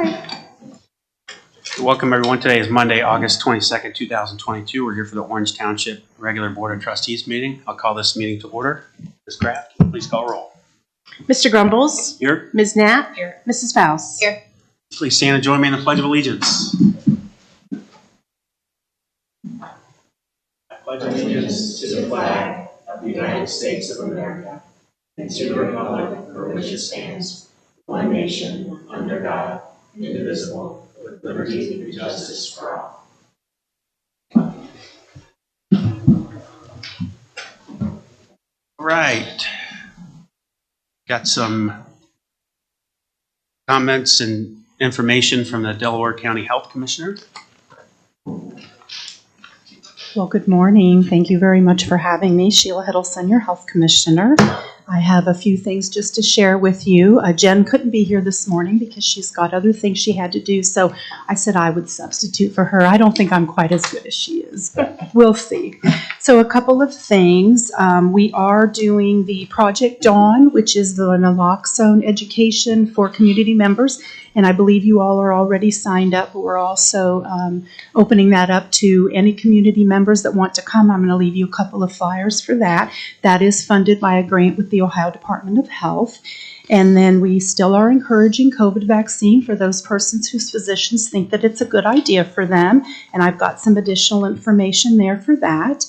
right. Welcome everyone. Today is Monday, August 22nd, 2022. We're here for the Orange Township regular Board of Trustees meeting. I'll call this meeting to order. Ms. Kraft, please call roll. Mr. Grumbles. Here. Ms. Knapp. Here. Mrs. Faust. Here. Please stand and join me in the Pledge of Allegiance. I pledge allegiance to the flag of the United States of America and to the republic for which it stands, one nation, under God, indivisible, with liberty and justice for all. All right. Got some comments and information from the Delaware County Health Commissioner. Well, good morning. Thank you very much for having me. Sheila Hiddleston, your Health Commissioner. I have a few things just to share with you. Jen couldn't be here this morning because she's got other things she had to do, so I said I would substitute for her. I don't think I'm quite as good as she is, but we'll see. So a couple of things. We are doing the Project Dawn, which is the naloxone education for community members, and I believe you all are already signed up, but we're also opening that up to any community members that want to come. I'm going to leave you a couple of flyers for that. That is funded by a grant with the Ohio Department of Health. And then we still are encouraging COVID vaccine for those persons whose physicians think that it's a good idea for them. And I've got some additional information there for that.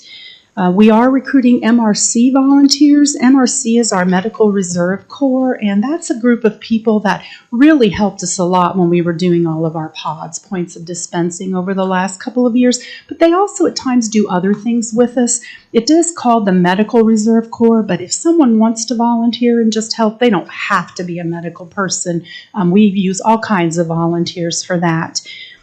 We are recruiting Mrc volunteers. Mrc is our Medical Reserve Corps, and that's a group of people that really helped us a lot when we were doing all of our pods, points of dispensing over the last couple of years, but they also at times do other things with us. It is called the Medical Reserve Corps, but if someone wants to volunteer and just help, they don't have to be a medical person. We use all kinds of volunteers for that.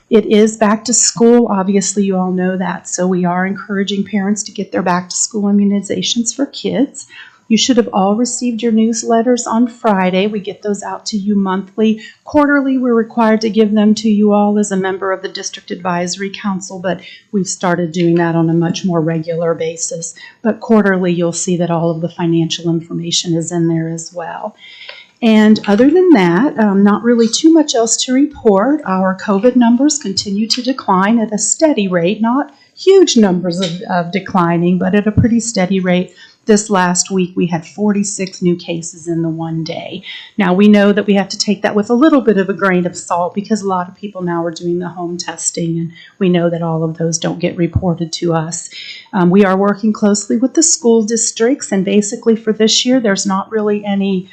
It is back to school. Obviously, you all know that. So we are encouraging parents to get their back to school immunizations for kids. You should have all received your newsletters on Friday. We get those out to you monthly. Quarterly, we're required to give them to you all as a member of the District Advisory Council, but we've started doing that on a much more regular basis. But quarterly, you'll see that all of the financial information is in there as well. And other than that, not really too much else to report. Our COVID numbers continue to decline at a steady rate, not huge numbers of declining, but at a pretty steady rate. This last week, we had 46 new cases in the one day. Now, we know that we have to take that with a little bit of a grain of salt because a lot of people now are doing the home testing, and we know that all of those don't get reported to us. We are working closely with the school districts, and basically for this year, there's not really any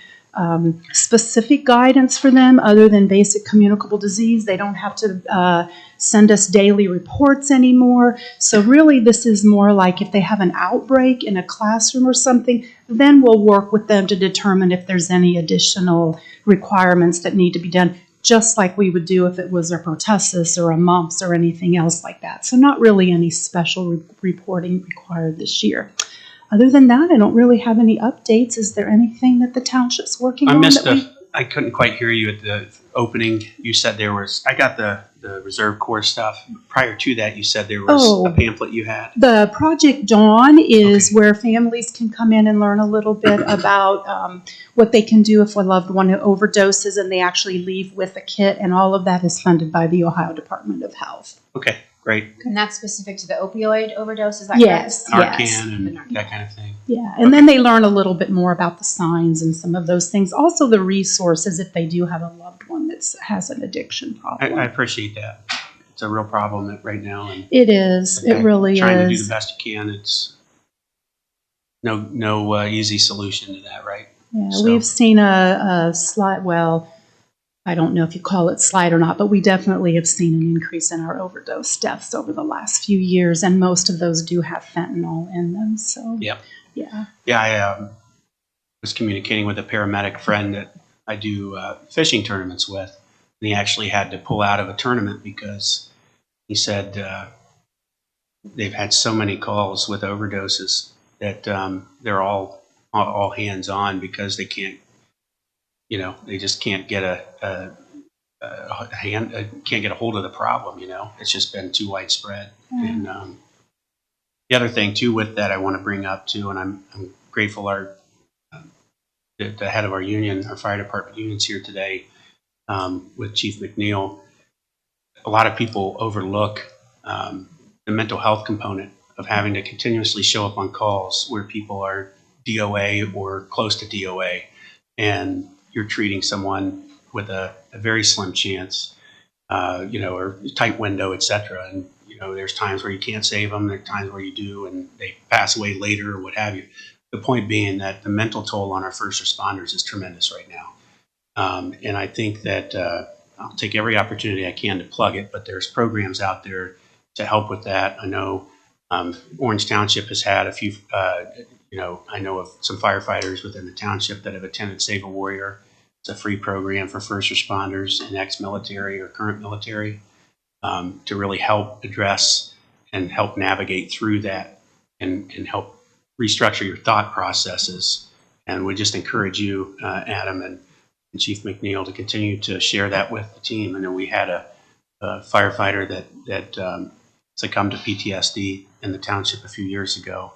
specific guidance for them other than basic communicable disease. They don't have to send us daily reports anymore. So really this is more like if they have an outbreak in a classroom or something, then we'll work with them to determine if there's any additional requirements that need to be done, just like we would do if it was a pertussis or a mumps or anything else like that. So not really any special reporting required this year. Other than that, I don't really have any updates. Is there anything that the township's working on? I couldn't quite hear you at the opening. You said there was, I got the Reserve Corps stuff. Prior to that, you said there was a pamphlet you had. The Project Dawn is where families can come in and learn a little bit about what they can do if a loved one overdoses and they actually leave with a kit, and all of that is funded by the Ohio Department of Health. Okay. Great. And that's specific to the opioid overdose, is that yes, correct? Yes. Narcan and that kind of thing. Yeah, and then they learn a little bit more about the signs and some of those things. Also the resources if they do have a loved one that has an addiction problem. I appreciate that. It's a real problem right now. And it is. It really trying is. to do the best you can. It's no easy solution to that, right? Yeah, so. We've seen a slight, well, I don't know if you call it slight or not, but we definitely have seen an increase in our overdose deaths over the last few years, and most of those do have fentanyl in them. So yeah. I was communicating with a paramedic friend that I do fishing tournaments with, and he actually had to pull out of a tournament because he said they've had so many calls with overdoses that they're all hands on because they can't. They just can't get can't get a hold of the problem. It's just been too widespread. And the other thing too with that I want to bring up too, and I'm grateful the head of our union, our fire department union's here today. with Chief McNeil, a lot of people overlook the mental health component of having to continuously show up on calls where people are DOA or close to DOA, and you're treating someone with a very slim chance, or tight window, et cetera. And, there's times where you can't save them. There's times where you do, and they pass away later or what have you. The point being that the mental toll on our first responders is tremendous right now. And I think that I'll take every opportunity I can to plug it, but there's programs out there to help with that. I know Orange Township has had a few, I know of some firefighters within the township that have attended Save a Warrior. It's a free program for first responders and ex-military or current military to really help address and help navigate through that and help restructure your thought processes. And we just encourage you, Adam and Chief McNeil, to continue to share that with the team. I know we had a firefighter that succumbed to PTSD in the township a few years ago,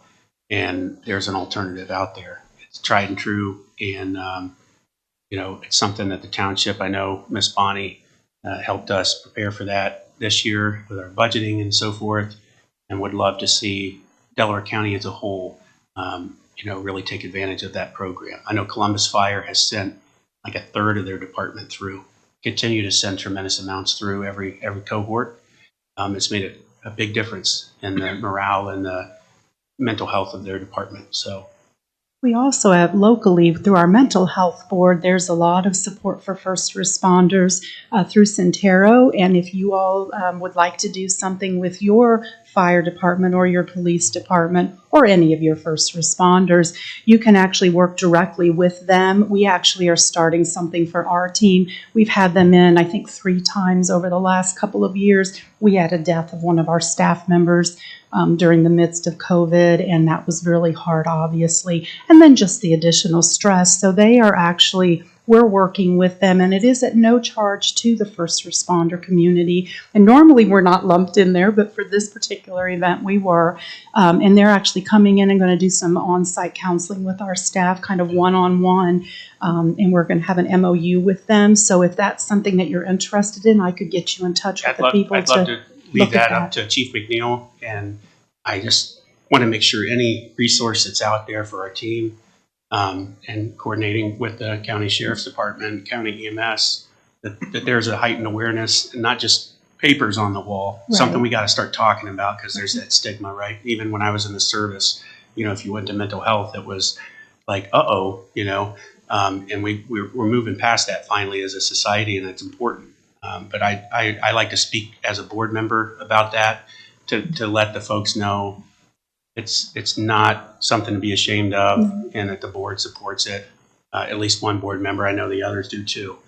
and there's an alternative out there. It's tried and true, and it's something that the township, I know Miss Bonnie helped us prepare for that this year with our budgeting and so forth, and would love to see Delaware County as a whole, really take advantage of that program. I know Columbus Fire has sent like a third of their department through, continue to send tremendous amounts through every cohort. It's made a big difference in the morale and the mental health of their department. So We also have locally through our mental health board, there's a lot of support for first responders through Centero. And if you all would like to do something with your fire department or your police department or any of your first responders, you can actually work directly with them. We actually are starting something for our team. We've had them in, I think, 3 times over the last couple of years. We had a death of one of our staff members during the midst of COVID, and that was really hard, obviously. And then just the additional stress. So they are actually, we're working with them, and it is at no charge to the first responder community. And normally we're not lumped in there, but for this particular event we were. And they're actually coming in and going to do some on-site counseling with our staff, kind of one-on-one. And we're going to have an MOU with them. So if that's something that you're interested in, I could get you in touch with the people. I'd love to leave that up to Chief McNeil, and I just want to make sure any resource that's out there for our team, and coordinating with the county sheriff's department, county EMS, that there's a heightened awareness, and not just papers on the wall, Right. something we got to start talking about, because there's that stigma, right? Even when I was in the service, if you went to mental health, it was like, and we're moving past that finally as a society, and it's important. But I like to speak as a board member about that to let the folks know it's not something to be ashamed of, and that the board supports it. At least one board member, I know the others do too.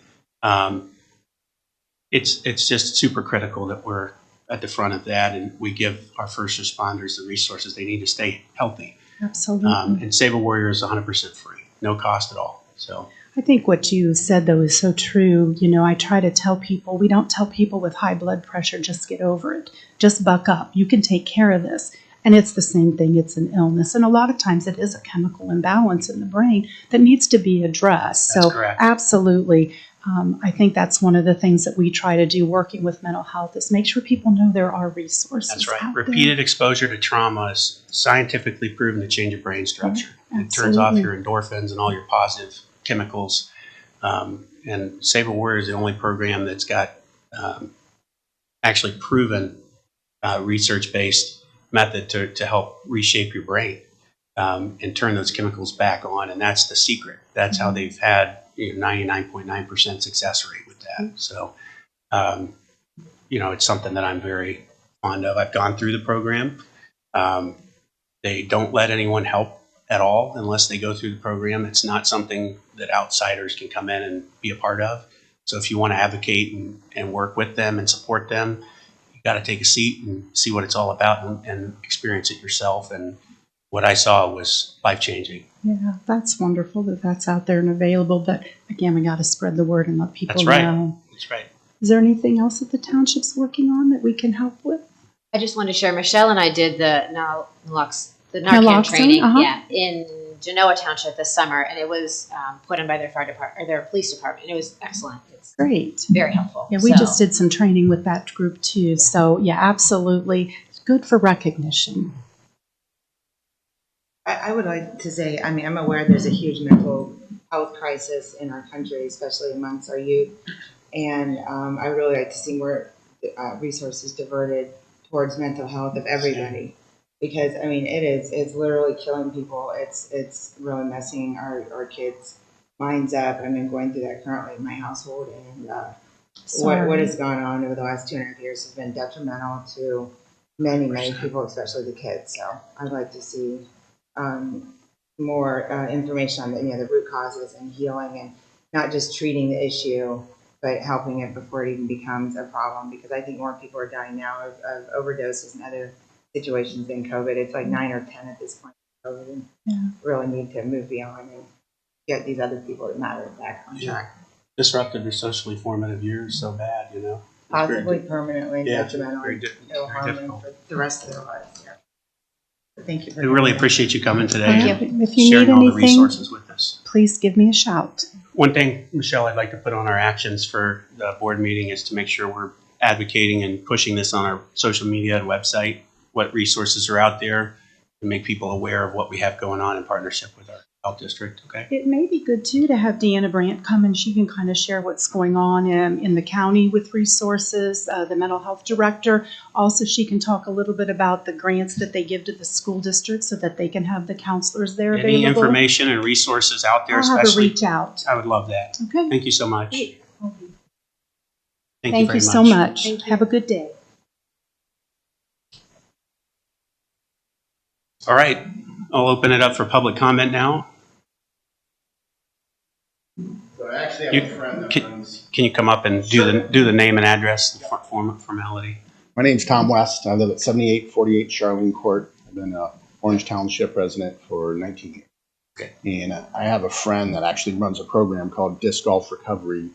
It's just super critical that we're at the front of that, and we give our first responders the resources they need to stay healthy. Absolutely. And Save a Warrior is 100% free, no cost at all. So I think what you said, though, is so true. I try to tell people, we don't tell people with high blood pressure, just get over it. Just buck up. You can take care of this. And it's the same thing. It's an illness. And a lot of times it is a chemical imbalance in the brain that needs to be addressed. That's so correct. Absolutely. I think that's one of the things that we try to do working with mental health is make sure people know there are resources. That's right. out Repeated there. exposure to trauma is scientifically proven to change your brain structure. Yeah, it turns off absolutely. your endorphins and all your positive chemicals. And Save a Warrior is the only program that's got actually proven research-based method to help reshape your brain and turn those chemicals back on. And that's the secret. That's how they've had 99.9% success rate with that. So, it's something that I'm very fond of. I've gone through the program. They don't let anyone help at all unless they go through the program. It's not something that outsiders can come in and be a part of. So if you want to advocate and work with them and support them, you got to take a seat and see what it's all about and experience it yourself. And what I saw was life-changing. Yeah, that's wonderful that that's out there and available. But again, we got to spread the word and let people That's right. know. That's right. Is there anything else that the township's working on that we can help with? I just wanted to share, Michelle and I did the Narcan Naloxone, training uh-huh. in Genoa Township this summer, and it was put in by their fire department or their police department. It was excellent. It's Great. very helpful. Yeah, we So, just did some training with that group too. So yeah, absolutely. It's good for recognition. I would like to say, I mean, I'm aware there's a huge mental health crisis in our country, especially amongst our youth. And I would really like to see more resources diverted towards mental health of everybody. Because, I mean, it's literally killing people. It's really messing our kids' minds up. I've been going through that currently in my household. And what has gone on over the last 2.5 years has been detrimental to many people, especially the kids. So I'd like to see more information on the root causes and healing, and not just treating the issue, but helping it before it even becomes a problem. Because I think more people are dying now of overdoses and other situations than COVID. It's like 9 or 10 at this point. COVID, and really need to move beyond and get these other people that matter back on track. Disrupted their socially formative years so bad, you know. Possibly permanently detrimental. Very It'll harm them difficult. for the rest of their lives. Yeah. Thank you. We really appreciate you coming today Thank and If you sharing need all the anything, resources with us. please give me a shout. One thing, Michelle, I'd like to put on our actions for the board meeting is to make sure we're advocating and pushing this on our social media and website, what resources are out there, to make people aware of what we have going on in partnership with our health district, okay? It may be good too to have Deanna Brandt come, and she can kind of share what's going on in the county with resources, the mental health director. Also, she can talk a little bit about the grants that they give to the school district so that they can have the counselors there Any available. information and resources out there, I'll have her especially, reach out. I would love that. Okay. Thank you so much. Great. Thank you very so much. Thank you. Have a good day. All right, I'll open it up for public comment now. So I actually have a friend that runs. Can you come up and do the name and address formality? My name's Tom West. I live at 7848 Charlene Court. I've been a Orange Township resident for 19 years. Okay. And I have a friend that actually runs a program called Disc Golf Recovery.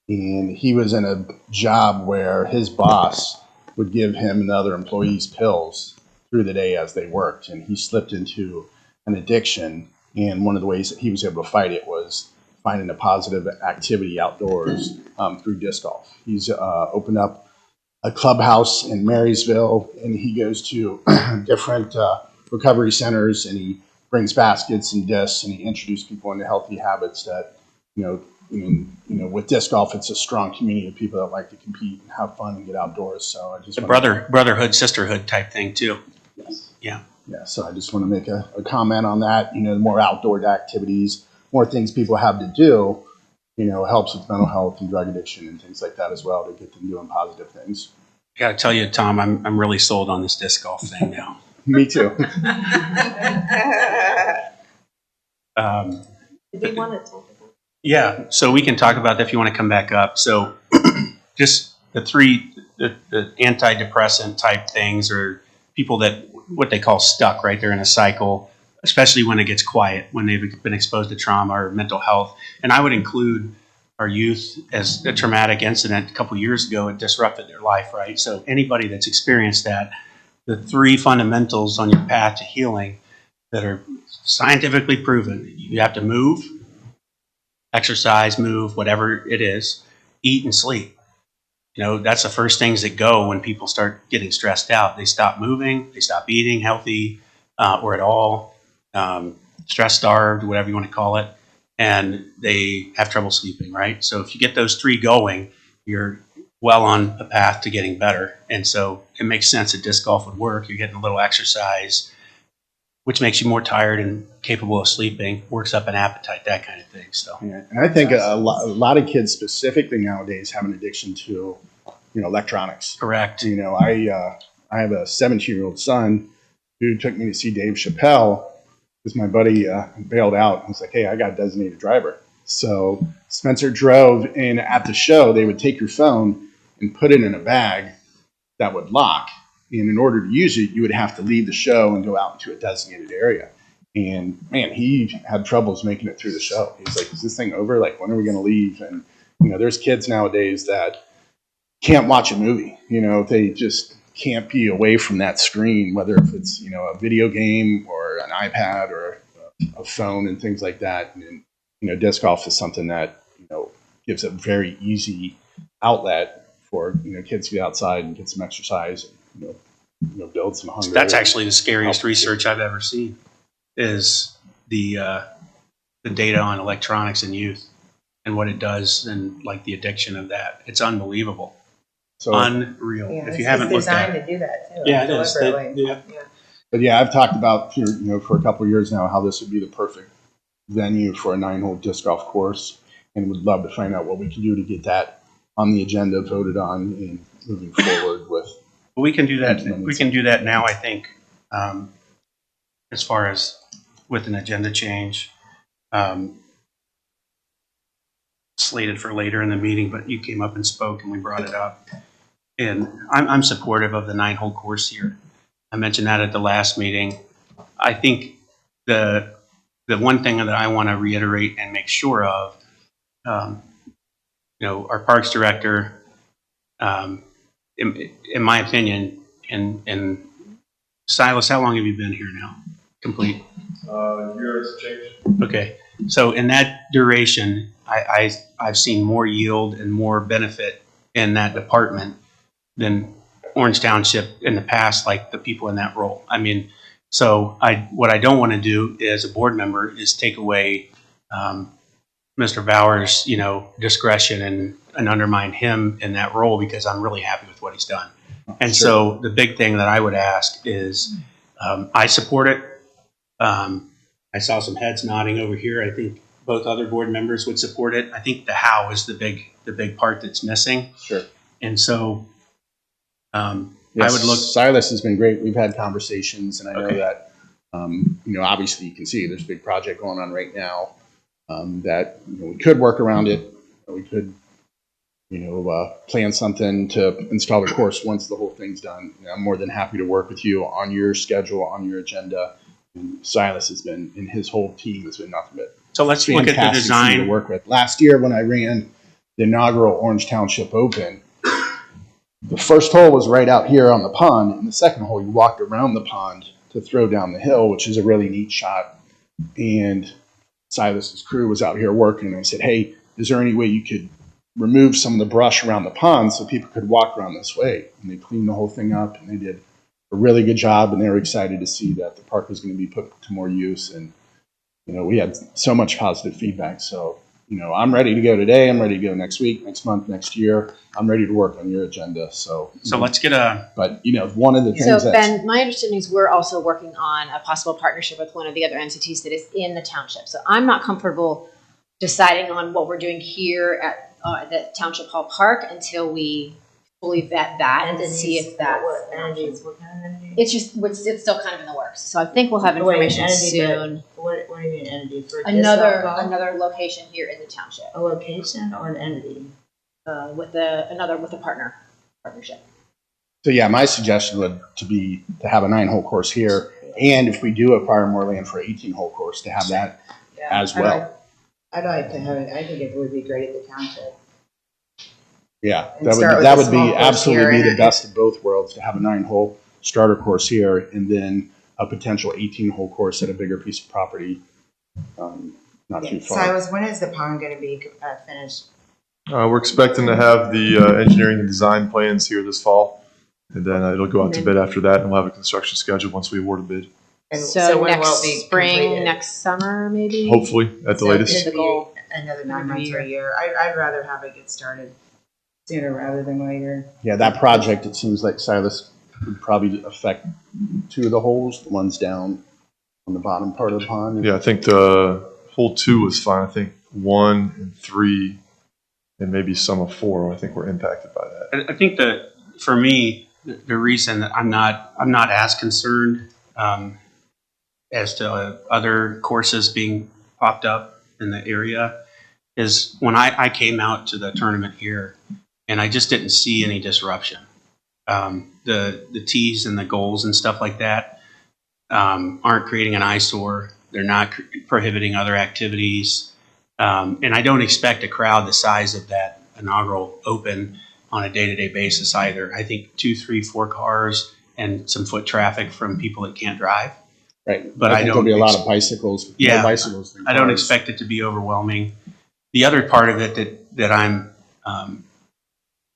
And he was in a job where his boss would give him and other employees pills through the day as they worked. And he slipped into an addiction. And one of the ways that he was able to fight it was finding a positive activity outdoors through disc golf. He's opened up a clubhouse in Marysville, and he goes to different recovery centers, and he brings baskets and discs, and he introduces people into healthy habits that, with disc golf, it's a strong community of people that like to compete and have fun and get outdoors. So I just The brotherhood, sisterhood type thing too. Yes. Yeah. Yeah, so I just want to make a comment on that. The more outdoor activities, more things people have to do, helps with mental health and drug addiction and things like that as well, to get them doing positive things. I got to tell you, Tom, I'm really sold on this disc golf thing now. Me too. Did we want to talk about? Yeah, so we can talk about that if you want to come back up. So just the antidepressant type things, or people that what they call stuck, right? They're in a cycle, especially when it gets quiet, when they've been exposed to trauma or mental health. And I would include our youth as a traumatic incident a couple years ago. It disrupted their life, right? So anybody that's experienced that, the 3 fundamentals on your path to healing that are scientifically proven: you have to move, exercise, move, whatever it is, eat and sleep. That's the first things that go when people start getting stressed out. They stop moving, they stop eating healthy or at all, stress starved, whatever you want to call it, and they have trouble sleeping, right? So if you get those 3 going, you're well on a path to getting better. And so it makes sense that disc golf would work. You're getting a little exercise, which makes you more tired and capable of sleeping, works up an appetite, that kind of thing. So, Yeah, and I think a lot of kids specifically nowadays have an addiction to, electronics. correct. I have a 17-year-old son who took me to see Dave Chappelle because my buddy bailed out. He's like, hey, I got a designated driver. So Spencer drove, and at the show, they would take your phone and put it in a bag that would lock. And in order to use it, you would have to leave the show and go out into a designated area. And man, he had troubles making it through the show. He's like, is this thing over? Like, when are we going to leave? And, there's kids nowadays that can't watch a movie. They just can't be away from that screen, whether if it's, a video game or an iPad or a a phone and things like that. And disc golf is something that gives a very easy outlet for kids to get outside and get some exercise. And, build some hunger. That's actually the scariest research I've ever seen. Is the data on electronics in youth and what it does and like the addiction of that. It's unbelievable. So unreal. Yeah, If you haven't looked at designed it. to do that too. Yeah, it is. Deliberately. Yeah. But yeah, I've talked about for a couple of years now how this would be the perfect venue for a 9-hole disc golf course, and would love to find out what we can do to get that on the agenda, voted on, and moving forward with. We can do that. We can do that now. I think, as far as with an agenda change, slated for later in the meeting, but you came up and spoke, and we brought it up. And I'm supportive of the 9-hole course here. I mentioned that at the last meeting. I think the one thing that I want to reiterate and make sure of, our parks director, in my opinion, and Silas, how long have you been here now? Complete. Years change. Okay, so in that duration, I've seen more yield and more benefit in that department than Orange Township in the past, like the people in that role. I mean, so what I don't want to do as a board member is take away Mr. Bauer's, discretion and undermine him in that role, because I'm really happy with what he's done. And so the big thing that I would ask is, I support it. I saw some heads nodding over here. I think both other board members would support it. I think the how is the big part that's missing. Sure. And so Yes, I would look. Silas has been great. We've had conversations, and I know that obviously you can see there's a big project going on right now that we could work around it. We could plan something to install the course once the whole thing's done. I'm more than happy to work with you on your schedule, on your agenda. And Silas has been, and his whole team has been nothing but So let's look at the fantastic team to design. work with. Last year when I ran the inaugural Orange Township Open, the first hole was right out here on the pond, and the second hole you walked around the pond to throw down the hill, which is a really neat shot. And Silas's crew was out here working, and I said, hey, is there any way you could remove some of the brush around the pond so people could walk around this way? And they cleaned the whole thing up, and they did a really good job, and they were excited to see that the park was going to be put to more use. And we had so much positive feedback. So I'm ready to go today. I'm ready to go next week, next month, next year. I'm ready to work on your agenda. So let's get a. But one of the things. So Ben, my understanding is we're also working on a possible partnership with one of the other entities that is in the township. So I'm not comfortable deciding on what we're doing here at the Township Hall Park until we fully vet that and see if that's what entities, what kind of entities? it's still kind of in the works. So I think we'll have information soon. What do you mean entity? For Another location here in the township a location or an entity? with a partnership. So yeah, my suggestion would be to have a 9-hole course here, and if we do acquire more land for an 18-hole course, to have that as well. I'd like to have it. I think it would be great at the township. Yeah, And that start would with that a would small be course absolutely here. be the best of both worlds, to have a 9-hole starter course here, and then a potential 18-hole course at a bigger piece of property, not too far. Silas, when is the pond going to be finished? We're expecting to have the engineering and design plans here this fall, and then it'll go out to bid after that, and we'll have a construction schedule once we award a bid. And So when next will it be spring, completed? next summer, maybe. Hopefully, at the So latest. it'd be goal. another 9 Another months or a year. I'd rather have it get started sooner rather than later. Yeah, that project, it seems like Silas would probably affect 2 of the holes, the ones down on the bottom part of the pond. Yeah, I think the hole 2 was fine. I think 1 and 3 and maybe some of 4, I think, were impacted by that. I think that for me, the reason that I'm not as concerned as to other courses being popped up in the area is when I came out to the tournament here, and I just didn't see any disruption. The tees and the goals and stuff like that aren't creating an eyesore. They're not prohibiting other activities. And I don't expect a crowd the size of that inaugural Open on a day-to-day basis either. I think 2, 3, 4 cars and some foot traffic from people that can't drive. Right. But I think don't there'll be a lot ex- of bicycles. Yeah, more bicycles than I don't cars. expect it to be overwhelming. The other part of it that I'm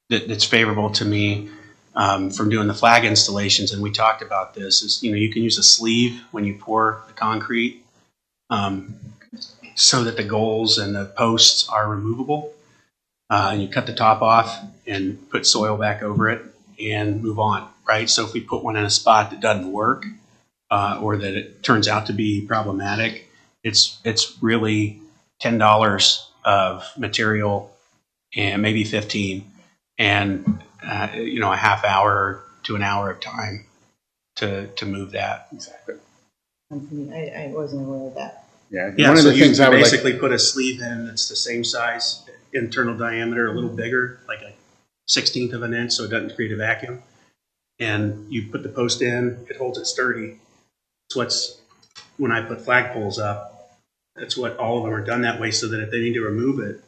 that's favorable to me from doing the flag installations, and we talked about this, is you can use a sleeve when you pour the concrete, so that the goals and the posts are removable. And you cut the top off and put soil back over it and move on, right? So if we put one in a spot that doesn't work, or that it turns out to be problematic, it's really $10 of material and maybe 15, and a half hour to an hour of time to move that. Exactly. I wasn't aware of that. Yeah. Yeah, One of so the you things I would like. basically put a sleeve in that's the same size, internal diameter, a little bigger, like a 1/16 of an inch, so it doesn't create a vacuum. And you put the post in, it holds it sturdy. It's when I put flagpoles up, that's what all of them are done that way, so that if they need to remove it,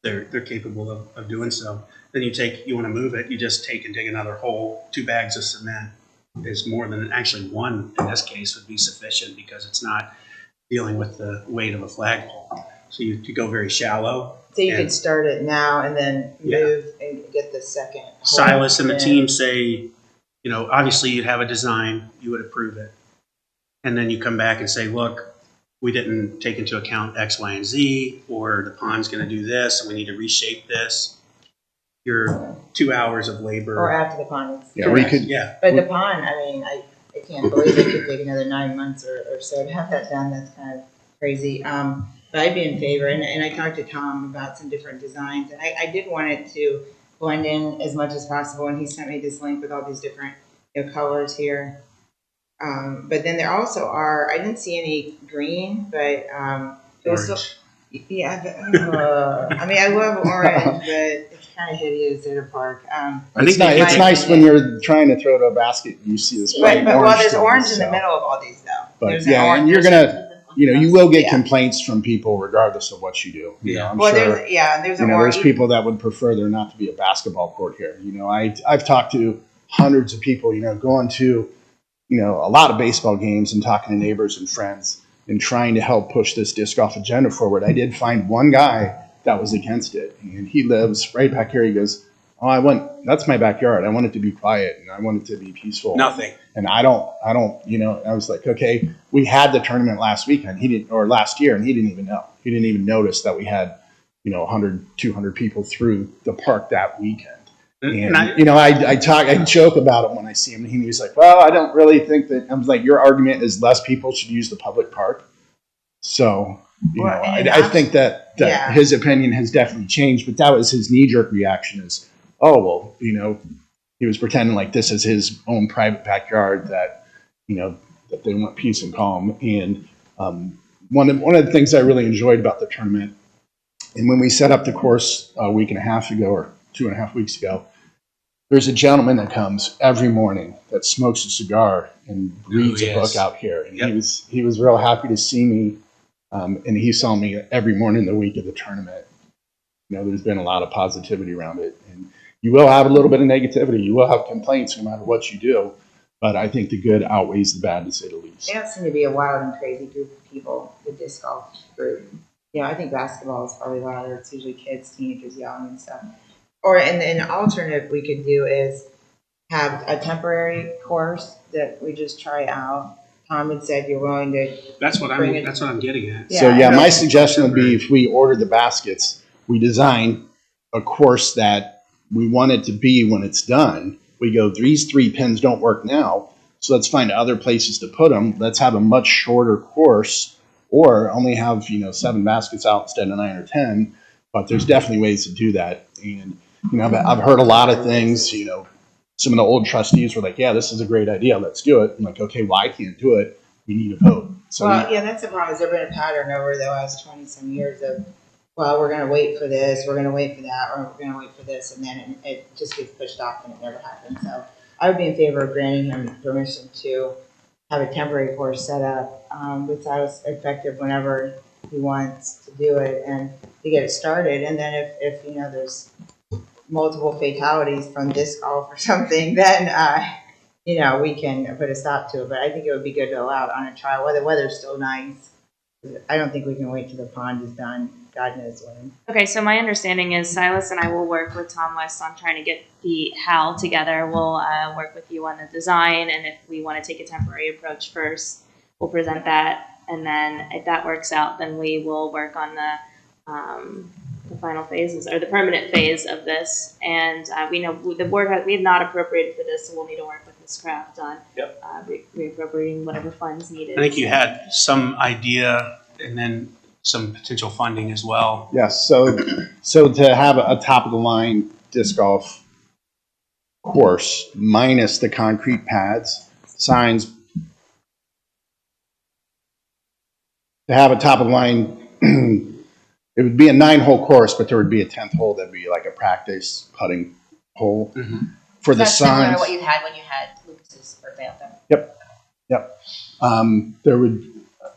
they're capable of doing so. Then you want to move it, you just take and dig another hole. 2 bags of cement is more than, actually one in this case would be sufficient, because it's not dealing with the weight of a flagpole. So you go very shallow. So you And- could start it now and then move and get the second. hole Silas and the in. team say, obviously you'd have a design, you would approve it. And then you come back and say, look, we didn't take into account X, Y, and Z, or the pond's going to do this, and we need to reshape this. Your 2 hours of labor. Or after the pond. Yeah, we could. Yeah. But the pond, I can't believe it could take another 9 months or so to have that done. That's kind of crazy. But I'd be in favor. And I talked to Tom about some different designs. And I did want it to blend in as much as possible. And he sent me this link with all these different colors here. But then there also are, I didn't see any green, but there was still, yeah. I love orange, but it's kind of hideous in a park. It's nice when you're trying to throw to a basket and you see this bright But orange. there's thing, orange in so. the middle of all these, though. But There's yeah, orange, and you're there's gonna, you will get Yeah. complaints from people regardless of what you do. I'm Well, sure. there's an There's orange. people that would prefer there not to be a basketball court here. I've talked to hundreds of people. Going to a lot of baseball games and talking to neighbors and friends and trying to help push this disc golf agenda forward. I did find one guy that was against it, and he lives right back here. He goes, "Oh, that's my backyard. I want it to be quiet and I want it to be peaceful." Nothing. And I don't. I was like, okay, we had the tournament last weekend. Last year, and he didn't even know. He didn't even notice that we had 100, 200 people through the park that weekend. And I joke about it when I see him, and he was like, "Well, I don't really think that." I was like, "Your argument is less people should use the public park." So, I think that his opinion has definitely changed, but that was his knee-jerk reaction: is, "Oh, well, he was pretending like this is his own private backyard, that that they want peace and calm." And one of the things I really enjoyed about the tournament, and when we set up the course a week and a half ago or 2.5 weeks ago, there's a gentleman that comes every morning that smokes a cigar and reads a book out here. And he was real happy to see me, and he saw me every morning the week of the tournament. There's been a lot of positivity around it, and you will have a little bit of negativity. You will have complaints no matter what you do, but I think the good outweighs the bad, to say the least. They don't seem to be a wild and crazy group of people, the disc golf group. I think basketball is probably louder. It's usually kids, teenagers yelling and stuff. And an alternative we could do is have a temporary course that we just try out. Tom had said you're willing to. That's what I'm getting at. So my suggestion would be, if we order the baskets, we design a course that we want it to be when it's done. We go, these 3 pins don't work now, so let's find other places to put them. Let's have a much shorter course, or only have 7 baskets out instead of 9 or 10. But there's definitely ways to do that. And I've heard a lot of things. Some of the old trustees were like, "Yeah, this is a great idea. Let's do it." I'm like, "Okay, well, I can't do it. We need a vote." So that's the problem. Has there been a pattern over the last 20-some years of, well, we're going to wait for this, we're going to wait for that, or we're going to wait for this, and then it just gets pushed off and it never happens. So I would be in favor of granting him permission to have a temporary course set up, which I was effective whenever he wants to do it, and to get it started. And then if there's multiple fatalities from disc golf or something, then you know, we can put a stop to it, but I think it would be good to allow it on a trial, while the weather's still nice. I don't think we can wait till the pond is done, God knows when. Okay, so my understanding is Silas and I will work with Tom West on trying to get the HAL together. We'll work with you on the design, and if we want to take a temporary approach first, we'll present that, and then if that works out, then we will work on the final phases or the permanent phase of this. And we know the board we have not appropriated for this, so we'll need to work with Ms. Kraft on reappropriating whatever funds needed. I think you had some idea and then some potential funding as well. Yes, so to have a top of the line disc golf course minus the concrete pads, signs, to have a top of the line, it would be a 9-hole course, but there would be a 10th hole that'd be like a practice putting hole for the That's similar to signs. what you had when you had Lucas's birthday out there. Yep.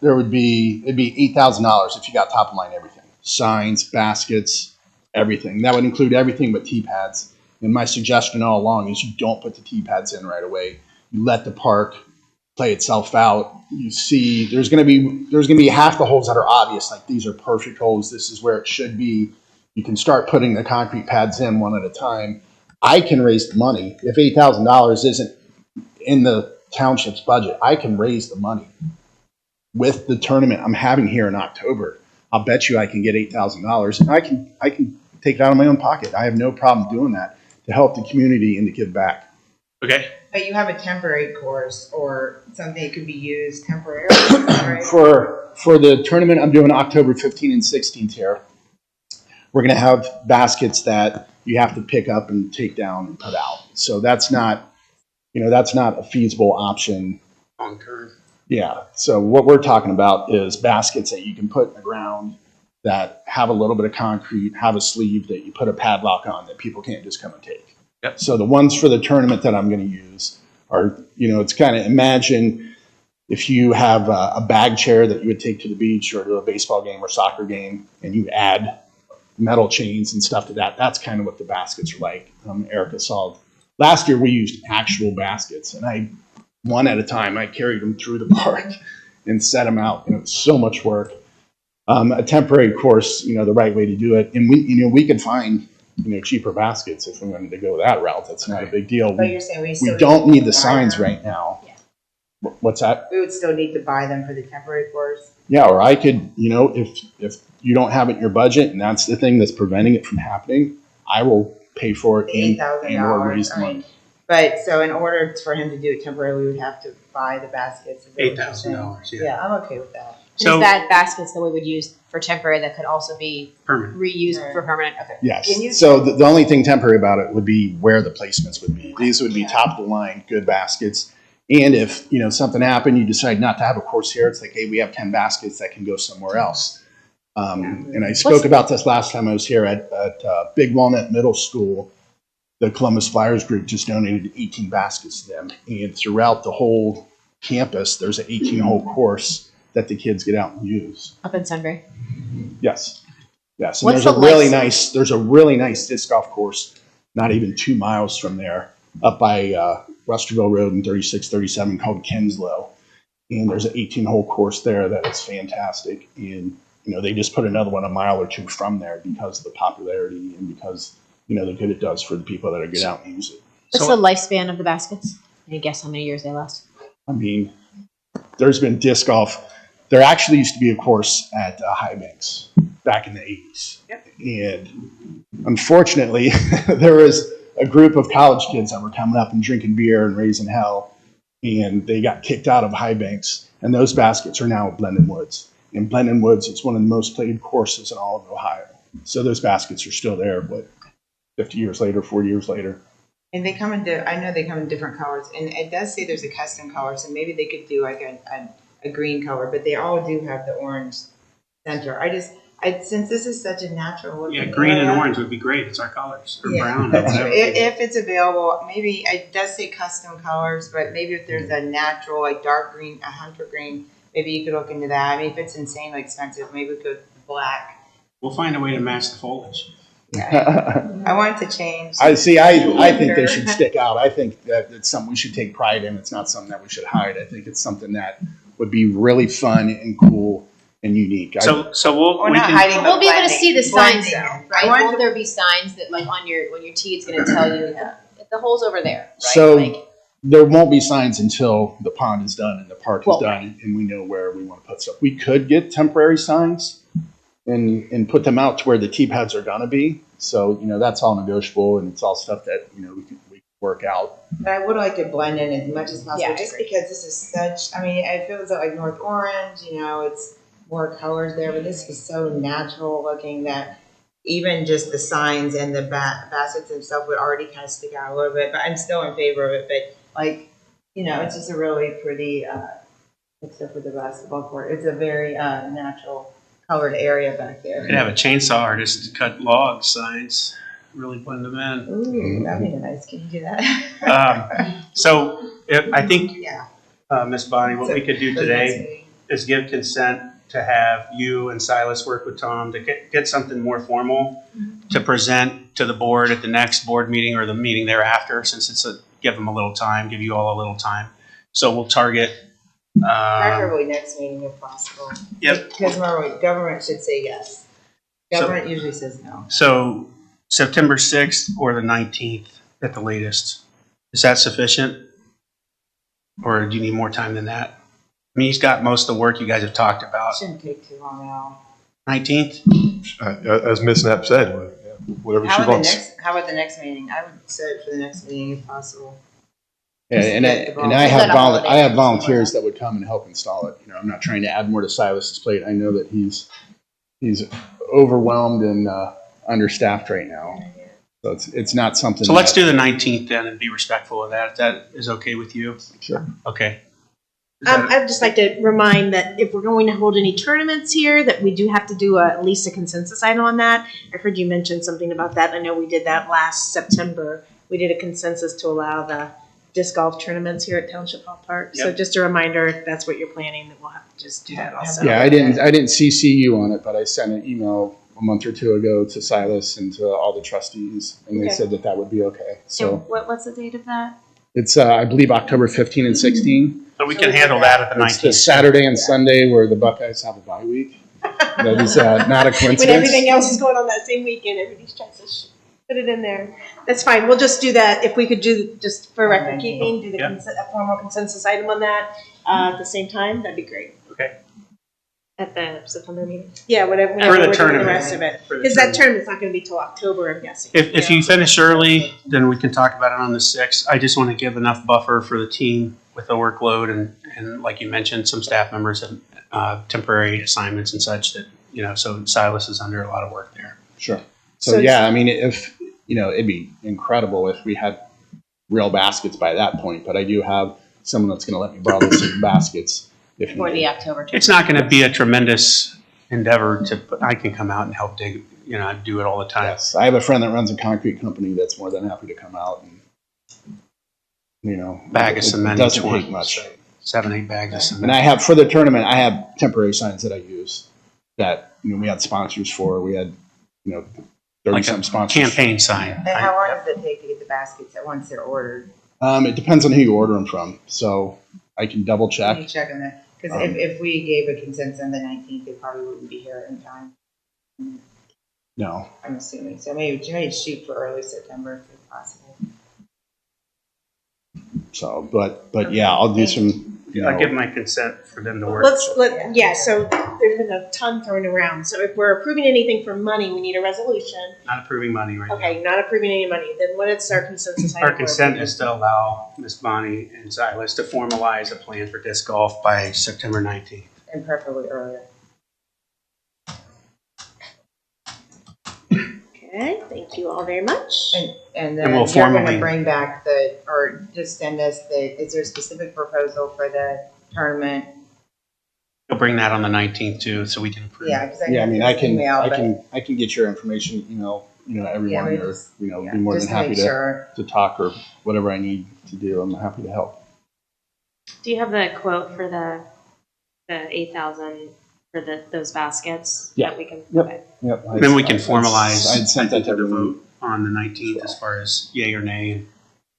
It'd be $8,000 if you got top of line everything. Signs, baskets, everything. That would include everything but tee pads. And my suggestion all along is you don't put the tee pads in right away. You let the park play itself out. You see there's gonna be half the holes that are obvious, like these are perfect holes, this is where it should be. You can start putting the concrete pads in one at a time. I can raise the money. If $8,000 isn't in the township's budget, I can raise the money. With the tournament I'm having here in October, I'll bet you I can get $8,000, and I can take it out of my own pocket. I have no problem doing that to help the community and to give back. Okay. But you have a temporary course or something that could be used temporarily, right? For the tournament I'm doing October 15th and 16th here, we're going to have baskets that you have to pick up and take down and put out. So that's not a feasible option Long term. Yeah. So what we're talking about is baskets that you can put in the ground that have a little bit of concrete, have a sleeve that you put a padlock on that people can't just come and take. Yep. So the ones for the tournament that I'm going to use are, it's kind of, imagine if you have a bag chair that you would take to the beach or to a baseball game or soccer game, and you add metal chains and stuff to that. That's kind of what the baskets are like. Erica saw last year we used actual baskets, and one at a time, I carried them through the park and set them out. And it was so much work. A temporary course, the right way to do it. And we could find, cheaper baskets if we wanted to go that route. That's not a big deal. But you're saying We don't need the signs right now. Yeah. What's that? We would still need to buy them for the temporary course. Yeah, or I could, if you don't have it in your budget and that's the thing that's preventing it from happening, I will pay for it and or raise the money. But so in order for him to do it temporarily, we would have to buy the baskets. $8,000. Yeah, I'm okay with that. So Is that baskets that we would use for temporary that could also be permanent. reused for permanent? Okay. Yes. So the only thing temporary about it would be where the placements would be. These would be top of the line, good baskets. And if, something happened, you decide not to have a course here, it's like, hey, we have 10 baskets that can go somewhere else. And I spoke about this last time I was here at Big Walnut Middle School. The Columbus Flyers group just donated 18 baskets to them. And throughout the whole campus, there's an 18-hole course that the kids get out and use. Up in Sunbury. Yes. And What's there's the a really nice disc golf course, not even 2 miles from there, up by Westerville Road and 3637 called Kinslow. And there's an 18-hole course there that is fantastic. And, they just put another one a mile or two from there because of the popularity and because, the good it does for the people that get out and use it. What's the lifespan of the baskets? Any guess how many years they last? I mean, there's been disc golf. There actually used to be a course at High Banks back in the 80s. Yep. And unfortunately, there was a group of college kids that were coming up and drinking beer and raising hell, and they got kicked out of High Banks. And those baskets are now at Blendon Woods. And Blendon Woods is one of the most played courses in all of Ohio. So those baskets are still there, but 50 years later, 40 years later. And they come I know they come in different colors. And it does say there's a custom color, so maybe they could do like a green color, but they all do have the orange center. Since this is such a natural looking green area, and orange would be great. It's our colors. Or brown. Or That's whatever. true. If it's available, maybe it does say custom colors, but maybe if there's a natural, like dark green, a hunter green, maybe you could look into that. I mean, if it's insanely expensive, maybe we could go black. We'll find a way to match the foliage. I want to change. I think they should stick out. I think that it's something we should take pride in. It's not something that we should hide. I think it's something that would be really fun and cool and unique. So We're we not can, hiding. We'll be able to see the signs Blending. though, I right? want Won't there be signs that like on your tee, it's going to tell you the hole's over there, right? So Like, there won't be signs until the pond is done and the park is Well, done and we know where we want to put stuff. We could get temporary signs and put them out to where the tee pads are going to be. So, that's all negotiable and it's all stuff that, we can work out. But I would like to blend in as much as possible, Yeah, I just agree. because this is such. I mean, I feel as though like North Orange, it's more colors there, but this is so natural looking that even just the signs and the baskets and stuff would already kind of stick out a little bit. But I'm still in favor of it. But it's just a really pretty, except for the basketball court. It's a very natural colored area back there. could have a chainsaw artist cut log signs, really blend them in. Ooh, that'd be nice. Can you do that? I think, Yeah. Miss Bonnie, what we could do today is give consent to have you and Silas work with Tom to get something more formal to present to the board at the next board meeting or the meeting thereafter, since give them a little time, give you all a little time. So we'll target. Preferably next meeting if possible. Yep. Because remember, government should say yes. Government usually says no. So September 6th or the 19th at the latest. Is that sufficient? Or do you need more time than that? I mean, he's got most of the work you guys have talked about. Shouldn't take too long now. 19th? As Ms. Knapp said, whatever she wants. How about the next meeting? I would set it for the next meeting if possible. Yeah, and I Is that a holiday have or volunteers that would come and help install it. I'm not trying to add more to Silas's plate. I know that he's overwhelmed and understaffed right now. So it's not something. So let's do the 19th then and be respectful of that. If that is okay with you? Sure. Okay. Is that- I'd just like to remind that if we're going to hold any tournaments here, that we do have to do at least a consensus item on that. I heard you mention something about that. I know we did that last September. We did a consensus to allow the disc golf tournaments here at Township Hall Park. So Yep. just a reminder, if that's what you're planning, that we'll have to just do that also. Yeah, I didn't CC you on it, but I sent an email a month or two ago to Silas and to all the trustees, and they Okay. said that would be okay. So And what's the date of that? it's, I believe, October 15 and 16. So we can handle that at the It's the 19th. Saturday and Sunday where the Buckeyes have a bye week. That is not a coincidence. When everything else is going on that same weekend, everybody's trying to put it in there. That's fine. We'll just do that. If we could do, just for record keeping, do the Yeah. a formal consensus item on that at the same time, that'd be great. Okay. At the September meeting? Yeah, whatever. For whenever the we're doing tournament. The rest of it. For the Because that tournament. tournament's not going to be till October, I'm guessing. If you finish early, then we can talk about it on the 6th. I just want to give enough buffer for the team with the workload and like you mentioned, some staff members have temporary assignments and such that, so Silas is under a lot of work there. Sure. So So yeah, I mean, if, it'd be incredible if we had real baskets by that point, but I do have someone that's going to let me borrow those same baskets if for the needed. October tournament. It's not going to be a tremendous endeavor I can come out and help dig, I do it all the time. Yes, I have a friend that runs a concrete company that's more than happy to come out and, Bag of it cement doesn't each one. take much. 7-8 bags of cement. And I have, for the tournament, I have temporary signs that I use that, we had sponsors for. We had, 30 Like some a sponsors. campaign sign. And how long does it take to get the baskets at once they're ordered? It depends on who you order them from. So I can double Can you check. check on that? Because if we gave a consensus on the 19th, they probably wouldn't be here in time. No. I'm assuming. So maybe shoot for early September if possible. So, but yeah, I'll do some, I give my consent for them to work. So there's been a ton thrown around. So if we're approving anything for money, we need a resolution. Not approving money right now. Okay, not approving any money. Then what is our consensus item? Our for consent approval? is to allow Ms. Bonnie and Silas to formalize a plan for disc golf by September 19th. And preferably earlier. Okay, thank you all very much. And then And we'll you're formally- going to bring back or just send us is there a specific proposal for the tournament? You'll bring that on the 19th too, so we can approve. Yeah, because Yeah, I mean, I can, email, I can get your information, everyone, Yeah, we or, just- be more than just to happy make to, sure. to talk or whatever I need to do. I'm happy to help. Do you have the quote for the 8,000 for those baskets? Yeah. That we can, Yep. okay. Yep. Then we can formalize, I'd sent that to the everyone. vote on the 19th as far as yay or nay, and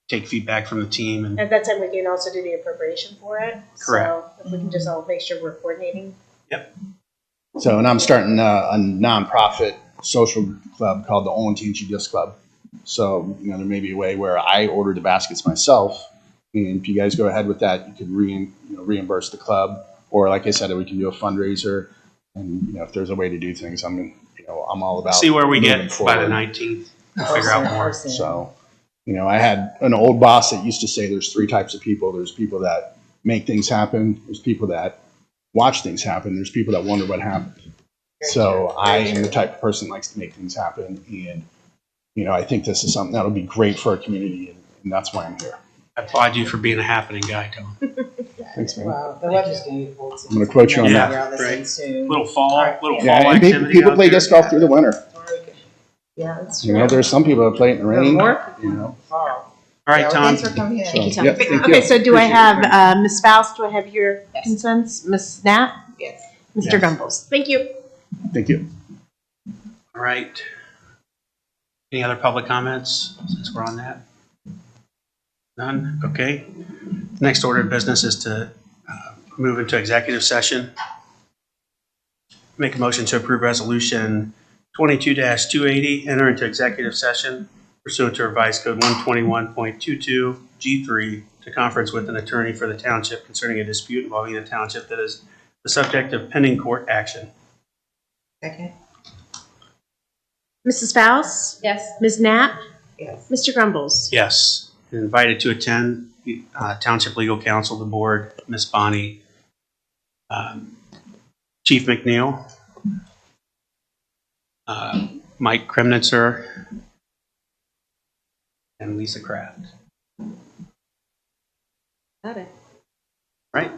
take feedback from the team. And At that time, we can also do the appropriation for it. Correct. So if we can just all make sure we're coordinating. So, and I'm starting a nonprofit social club called the Township Disc Club. So, there may be a way where I order the baskets myself, and if you guys go ahead with that, you could reimburse the club, or like I said, we can do a fundraiser. And if there's a way to do things, I'm all about. see where we moving get forward. by the 19th. We'll figure out more. So, I had an old boss that used to say there's three types of people. There's people that make things happen. There's people that watch things happen. There's people that wonder what happened. So I am the type of person that likes to make things happen. And, I think this is something that'll be great for our community. And that's why I'm here. I applaud you for being a happening guy, Tom. Thanks, man. Wow, the weather's going to be cold. I'm gonna quote you on Yeah, that. right. Soon. Little fall Yeah, fall and activity. people out play there. disc golf through the winter. Yeah, that's true. There's some people that play it in the rain. More fall. All right, Yeah, well, Tom. thanks for coming in. So, Thank you, Tom. yeah, thank you. Okay, so do I Appreciate have Ms. Faust? Do I have your Yes. consents? Ms. Knapp? Yes. Mr. Yes. Gumbles? Thank you. Thank you. All right. Any other public comments since we're on that? None? Okay. Next order of business is to move into executive session. Make a motion to approve resolution 22-280, enter into executive session pursuant to revised code 121.22 G3 to conference with an attorney for the township concerning a dispute involving the township that is the subject of pending court action. Second? Mrs. Faust? Yes. Ms. Knapp? Yes. Mr. Grumbles? Yes. Invited to attend, Township Legal Counsel, the board, Ms. Bonnie, Chief McNeil, Mike Kremnitzer, and Lisa Kraft. Got it. Right?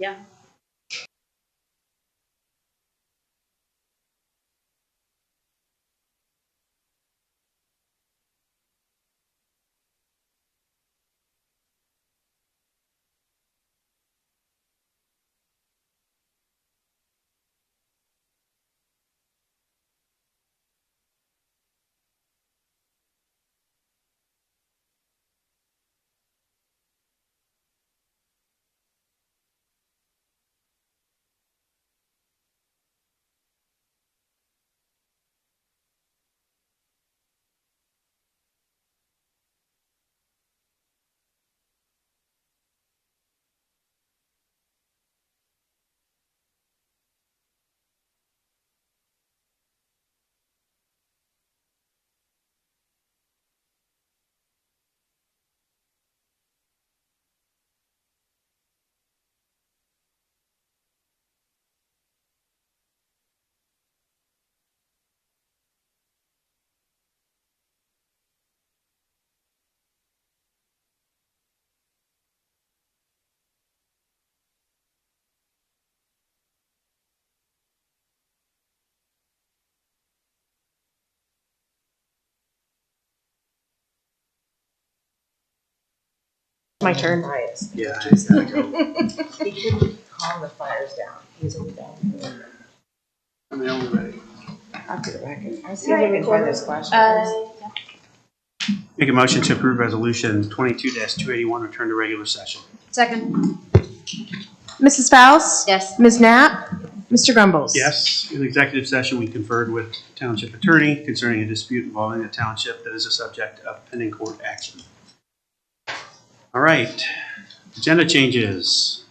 Yeah. My turn. Yeah, I gotta go. He couldn't calm the fires down. He's only down. I mean, I'm ready. I'll go back and I'll see if I can find those questions. Make a motion to approve resolution 22-281, return to regular session. Second. Mrs. Faust? Yes. Ms. Knapp? Mr. Grumbles? Yes, in executive session, we conferred with township attorney concerning a dispute involving the township that is a subject of pending court action. All right, agenda changes.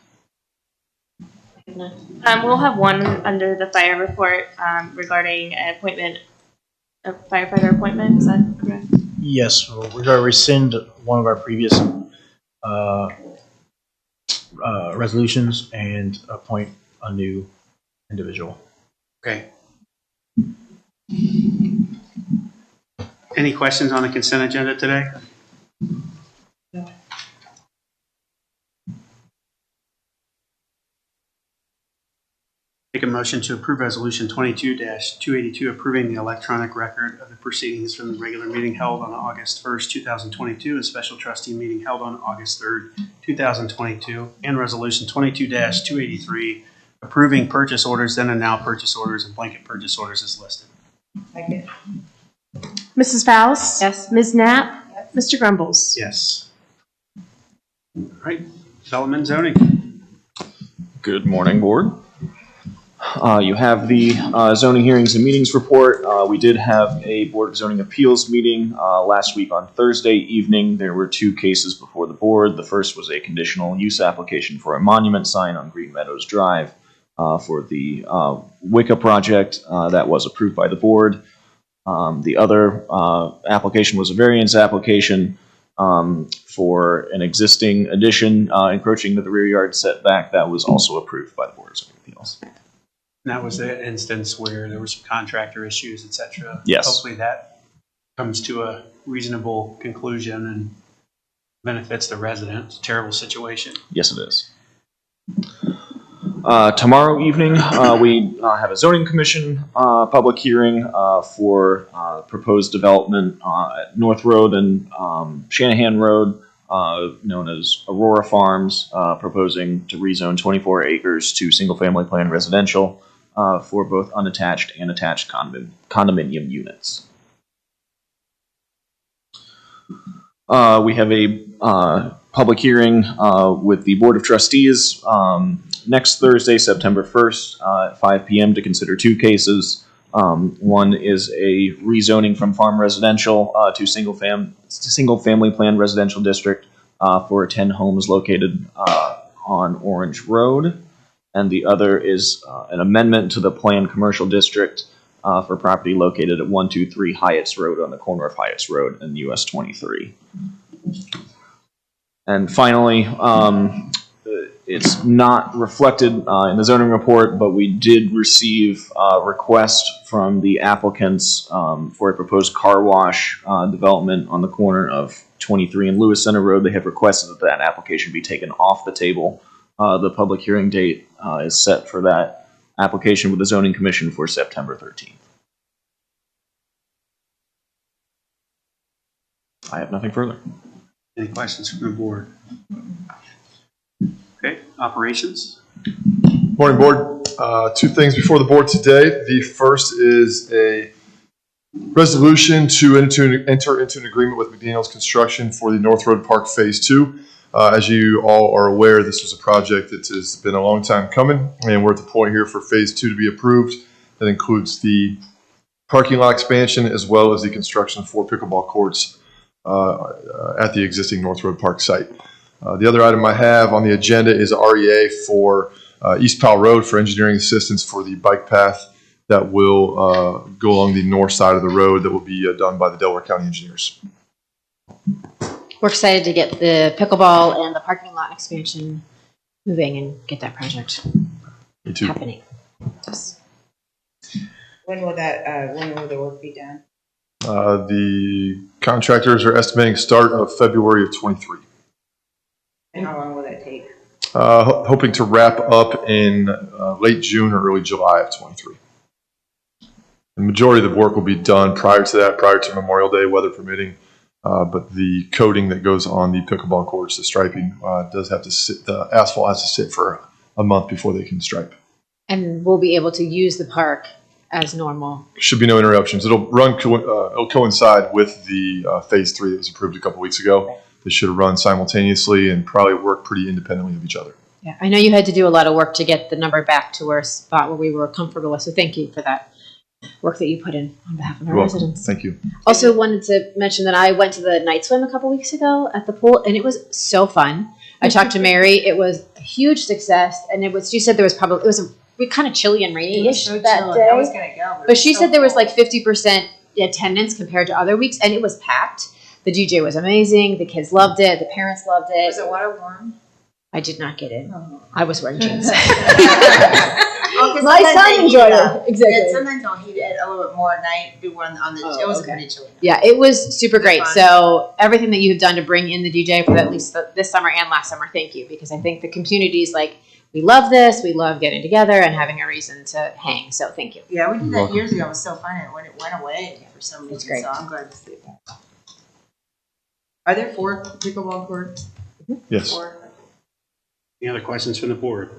We'll have one under the fire report regarding an appointment, a firefighter appointment. Is that correct? Yes, we're going to rescind one of our previous resolutions and appoint a new individual. Okay. Any questions on the consent agenda today? Make a motion to approve resolution 22-282, approving the electronic record of the proceedings from the regular meeting held on August 1st, 2022, and special trustee meeting held on August 3rd, 2022, and resolution 22-283, approving purchase orders, then and now purchase orders, and blanket purchase orders as listed. Second. Mrs. Faust? Yes. Ms. Knapp? Mr. Grumbles? Yes. All right, development and zoning. Good morning, board. You have the zoning hearings and meetings report. We did have a Board of Zoning Appeals meeting last week on Thursday evening. There were two cases before the board. The first was a conditional use application for a monument sign on Green Meadows Drive for the Wicca project that was approved by the board. The other application was a variance application for an existing addition encroaching to the rear yard setback that was also approved by the Board of Zoning Appeals. And that was the instance where there were some contractor issues, et cetera. Yes. Hopefully that comes to a reasonable conclusion and benefits the resident. It's a terrible situation. Yes, it is. Tomorrow evening, we have a zoning commission public hearing for proposed development at North Road and Shanahan Road, known as Aurora Farms, proposing to rezone 24 acres to single-family plan residential for both unattached and attached condominium units. We have a public hearing with the Board of Trustees next Thursday, September 1st at 5 p.m. to consider two cases. One is a rezoning from farm residential to single-family plan residential district for 10 homes located on Orange Road. And the other is an amendment to the planned commercial district for property located at 123 Hyatts Road on the corner of Hyatts Road and US 23. And finally, it's not reflected in the zoning report, but we did receive a request from the applicants for a proposed car wash development on the corner of 23 and Lewis Center Road. They have requested that that application be taken off the table The public hearing date is set for that application with the zoning commission for September 13th. I have nothing further. Any questions from the board? Okay, operations? Morning, board. Two things before the board today. The first is a resolution to enter into an agreement with McDaniels Construction for the North Road Park Phase 2. As you all are aware, this was a project that has been a long time coming, and we're at the point here for Phase 2 to be approved. That includes the parking lot expansion as well as the construction of 4 pickleball courts at the existing North Road Park site. The other item I have on the agenda is a REA for East Powell Road for engineering assistance for the bike path that will go along the north side of the road that will be done by the Delaware County engineers. We're excited to get the pickleball and the parking lot expansion moving and get that project Me too. happening. Yes. When will the work be done? The contractors are estimating start of February of 23. And how long will that take? Hoping to wrap up in late June or early July of 23. The majority of the work will be done prior to that, prior to Memorial Day, weather permitting. But the coating that goes on the pickleball courts, the striping, does have to sit. The asphalt has to sit for a month before they can stripe. And we'll be able to use the park as normal. Should be no interruptions. It'll coincide with the Phase 3 that was approved a couple weeks ago. They should run simultaneously and probably work pretty independently of each other. Yeah, I know you had to do a lot of work to get the number back to a spot where we were comfortable with, so thank you for that work that you put in on behalf of our You're welcome. residents. Thank you. Also wanted to mention that I went to the night swim a couple weeks ago at the pool, and it was so fun. I talked to Mary. It was a huge success, and she said there was probably, kind of chilly and rainy-ish that day. I was gonna go, But she said there was like 50% attendance compared to other weeks, and it was packed. The DJ was amazing. The kids loved it. The parents loved it. Was the water warm? I did not get in. I was wearing jeans. Oh, My son enjoyed it. Exactly. Sometimes they'll heat it a little bit more at night. It was pretty chilly. Yeah, it was super great. Fun. So everything that you have done to bring in the DJ for at least this summer and last summer, thank you. Because I think the community's like, we love this. We love getting together and having a reason to hang. So thank you. Yeah, we did that years ago. It was so fun. And when it went away for some reason, great. so I'm glad to see that. Are there 4 pickleball courts? Yes. 4? Any other questions from the board?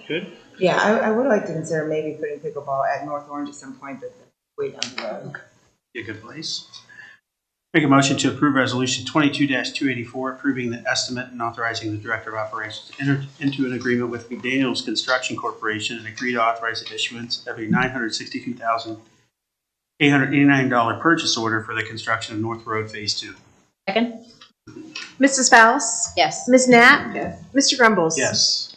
Good. Yeah, I would like to consider maybe putting pickleball at North Orange at some point, but way down the road. Be a good place. Make a motion to approve resolution 22-284, approving the estimate and authorizing the director of operations to enter into an agreement with McDaniels Construction Corporation and agree to authorize the issuance of a $962,889 purchase order for the construction of North Road Phase 2. Second? Mrs. Fowles? Yes. Ms. Knapp? Yes. Mr. Grumbles? Yes.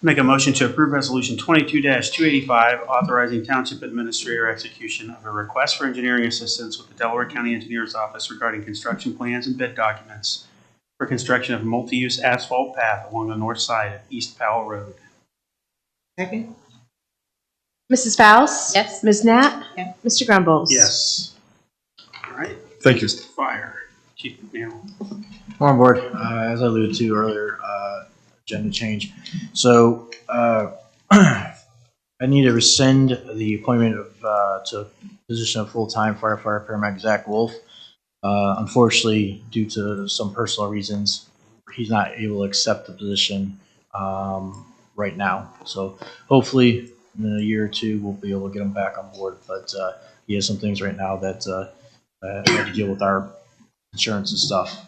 Make a motion to approve resolution 22-285, authorizing Township Administrator execution of a request for engineering assistance with the Delaware County Engineers Office regarding construction plans and bid documents for construction of a multi-use asphalt path along the north side of East Powell Road. Second? Mrs. Fowles? Yes. Ms. Knapp? Yeah. Mr. Grumbles? Yes. All right. Thank you. Fire. Chief McNeil. Morning, board. As I alluded to earlier, agenda change. So I need to rescind the appointment of to position of full-time firefighter paramedic Zach Wolf. Unfortunately, due to some personal reasons, he's not able to accept the position right now. So hopefully in a year or two, we'll be able to get him back on board. But he has some things right now that had to deal with our insurance and stuff.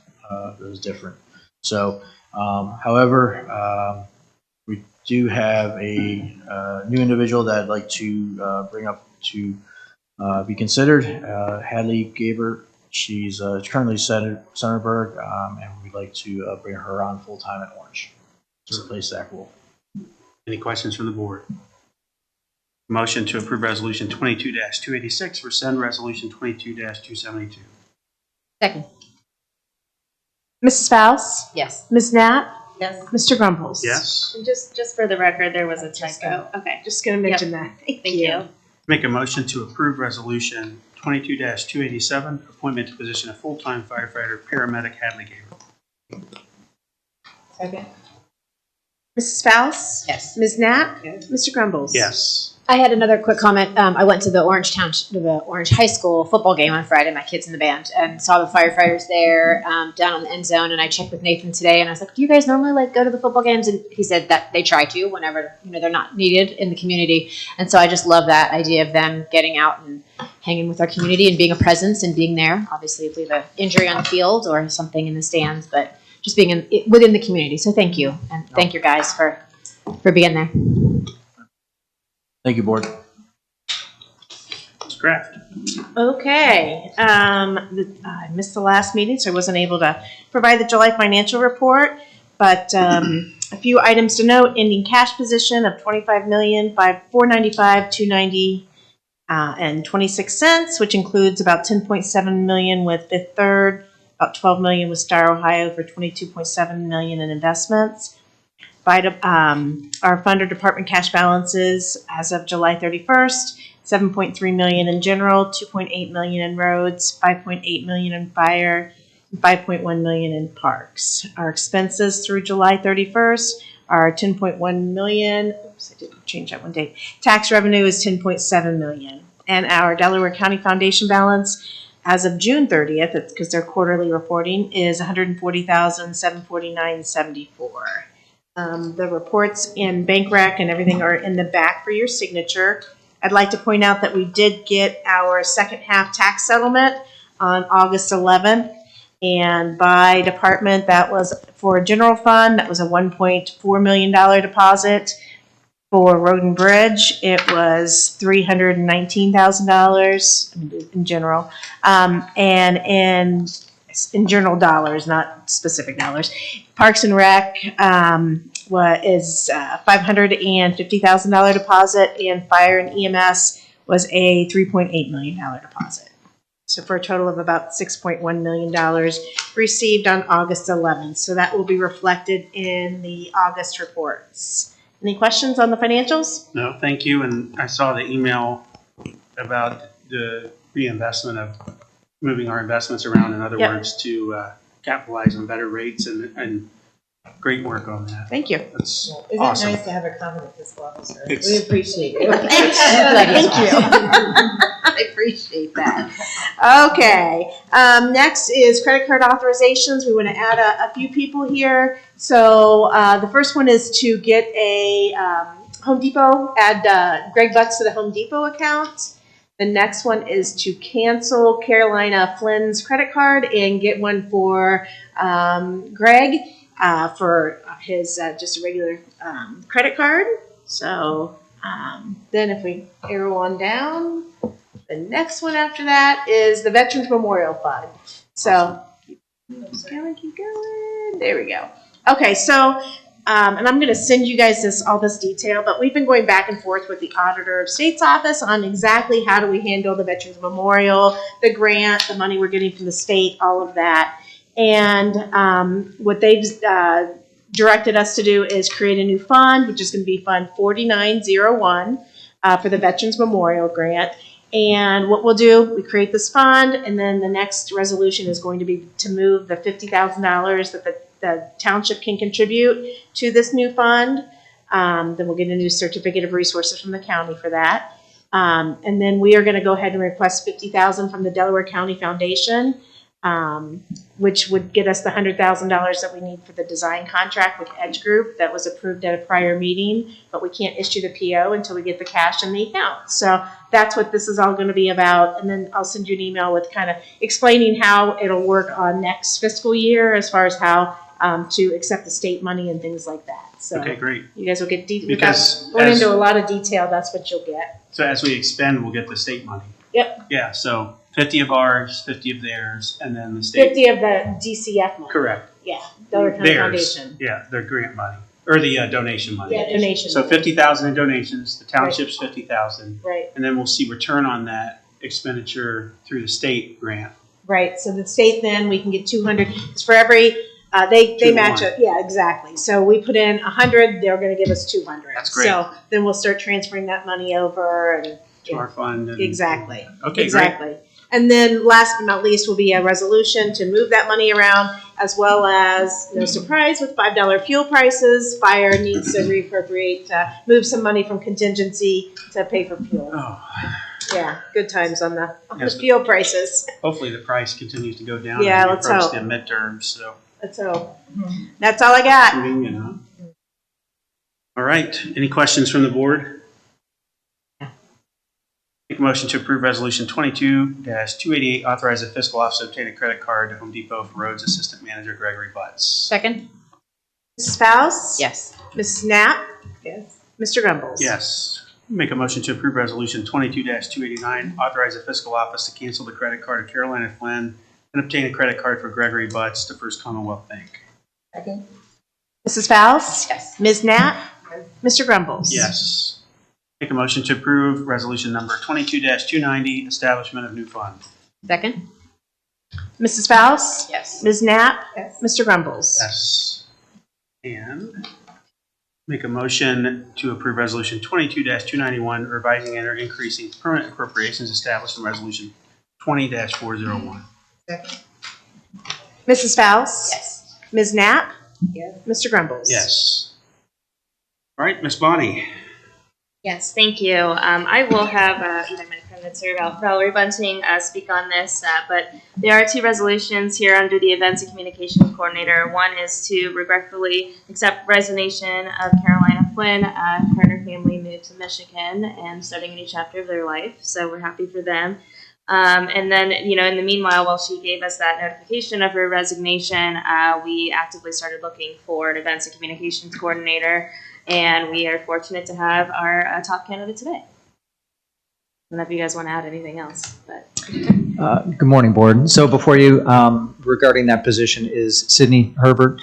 It was different. So, however, we do have a new individual that I'd like to bring up to be considered. Hadley Gaber. She's currently Centerburg, and we'd like to bring her on full time at Orange to replace Zach Wolf. Any questions from the board? Motion to approve resolution 22-286, rescind resolution 22-272. Second? Mrs. Fowles? Yes. Ms. Knapp? Yes. Mr. Grumbles? Yes. And just for the record, there was a typo. Okay. Just going to mention that. Thank you. Make a motion to approve resolution 22-287, appointment to position of full-time firefighter paramedic Hadley Gabriel. Second. Mrs. Faust? Yes. Ms. Knapp? Mr. Grumbles? Yes. I had another quick comment. I went to the Orange Township, to the Orange High School football game on Friday. My kids in the band, and saw the firefighters there down on the end zone. And I checked with Nathan today, and I was like, "Do you guys normally like go to the football games?" And he said that they try to whenever they're not needed in the community. And so I just love that idea of them getting out and hanging with our community and being a presence and being there. Obviously, if we have an injury on the field or something in the stands, but just being within the community. So thank you, and thank you guys for being there. Thank you, Board. That's correct. Okay. I missed the last meeting, so I wasn't able to provide the July financial report. But a few items to note: ending cash position of $25,495,290 and 26 cents, which includes about $10.7 million with Fifth Third, about $12 million with Star Ohio for $22.7 million in investments. Our funder department cash balances as of July 31st, $7.3 million in general, $2.8 million in roads, $5.8 million in fire, and $5.1 million in parks. Our expenses through July 31st are $10.1 million. Oops, I didn't change that one date. Tax revenue is $10.7 million. And our Delaware County Foundation balance as of June 30th, it's because they're quarterly reporting, is $140,749.74. The reports in bank rec and everything are in the back for your signature. I'd like to point out that we did get our second half tax settlement on August 11th. And by department, that was for a general fund, that was a $1.4 million deposit. For road and bridge, it was $319,000 in general. And in general dollars, not specific dollars. Parks and Rec is $550,000 deposit, and Fire and EMS was a $3.8 million deposit. So for a total of about $6.1 million received on August 11th. So that will be reflected in the August reports. Any questions on the financials? No, thank you. And I saw the email about the reinvestment of moving our investments around, in other words, to capitalize on better rates, and great work on that. Thank you. That's Isn't awesome. it nice to have a confident fiscal officer? It's- We appreciate it. Thank you. I appreciate that. Okay. Next is credit card authorizations. We want to add a few people here. So the first one is to get a Home Depot, add Greg Butts to the Home Depot account. The next one is to cancel Carolina Flynn's credit card and get one for Greg for his just a regular credit card. So then if we arrow on down, the next one after that is the Veterans Memorial Fund. So keep going. There we go. Okay, so and I'm going to send you guys all this detail, but we've been going back and forth with the Auditor of State's office on exactly how do we handle the Veterans Memorial, the grant, the money we're getting from the state, all of that. And what they've directed us to do is create a new fund, which is going to be Fund 4901 for the Veterans Memorial Grant. And what we'll do, we create this fund, and then the next resolution is going to be to move the $50,000 that the township can contribute to this new fund. Then we'll get a new certificate of resources from the county for that. And then we are going to go ahead and request $50,000 from the Delaware County Foundation, which would get us the $100,000 that we need for the design contract with Edge Group that was approved at a prior meeting, but we can't issue the PO until we get the cash in the account. So that's what this is all going to be about. And then I'll send you an email with kind of explaining how it'll work on next fiscal year as far as how to accept the state money and things like that. So Okay, great. you guys will get Because going as- into a lot of detail. That's what you'll get. So as we expend, we'll get the state money. Yep. Yeah, so 50 of ours, 50 of theirs, and then the state. 50 of the DCF money. Correct. Yeah, Delaware County Theirs. Foundation. Yeah, their grant money, or the donation money. Yeah, donation. So 50,000 in donations, the township's 50,000, Right. and then we'll see return on that expenditure through the state grant. Right, so the state then, we can get 200, because for every, they 2 to match 1. it, yeah, exactly. So we put in 100, they're gonna give us 200. That's great. So then we'll start transferring that money over and, To our fund. And, exactly. Okay, Exactly. And then last but not least will be a resolution to move that money around, as well as, no surprise, with $5 fuel prices, fire needs to reappropriate, move some money from contingency to pay for fuel. Oh, Yeah, good times on the Yes. fuel prices. hopefully the price continues to go down. Yeah, as we let's approach hope. the midterms, so. So that's all I got. Convenient, huh? All right, any questions from the board? Make a motion to approve resolution 22-288, authorize the fiscal officer to obtain a credit card to Home Depot for Roads Assistant Manager Gregory Butts. Second? Mrs. Faust? Yes. Mrs. Knapp? Yes. Mr. Grumbles? Yes. Make a motion to approve resolution 22-289, authorize the fiscal office to cancel the credit card of Carolina Flynn and obtain a credit card for Gregory Butts to First Commonwealth Bank. Second. Mrs. Faust? Yes. Ms. Knapp? Mr. Grumbles? Yes. Make a motion to approve resolution number 22-290, establishment of new fund. Second? Mrs. Faust? Yes. Ms. Knapp? Yes. Mr. Grumbles? Yes. And make a motion to approve resolution 22-291, revising and or increasing permanent appropriations established in resolution 20-401. Second. Mrs. Faust? Yes. Ms. Knapp? Yes. Mr. Grumbles? Yes. All right, Miss Bonnie. Yes, thank you. I will have either my permits or Valerie Bunting speak on this, but there are two resolutions here under the Events and Communications Coordinator. One is to regretfully accept resignation of Carolina Flynn. Her and her family moved to Michigan and starting a new chapter of their life, so we're happy for them. And then, in the meanwhile, while she gave us that notification of her resignation, we actively started looking for an Events and Communications Coordinator. And we are fortunate to have our top candidate today. I don't know if you guys want to add anything else, but. Good morning, Board. So before you, regarding that position is Sydney Herbert.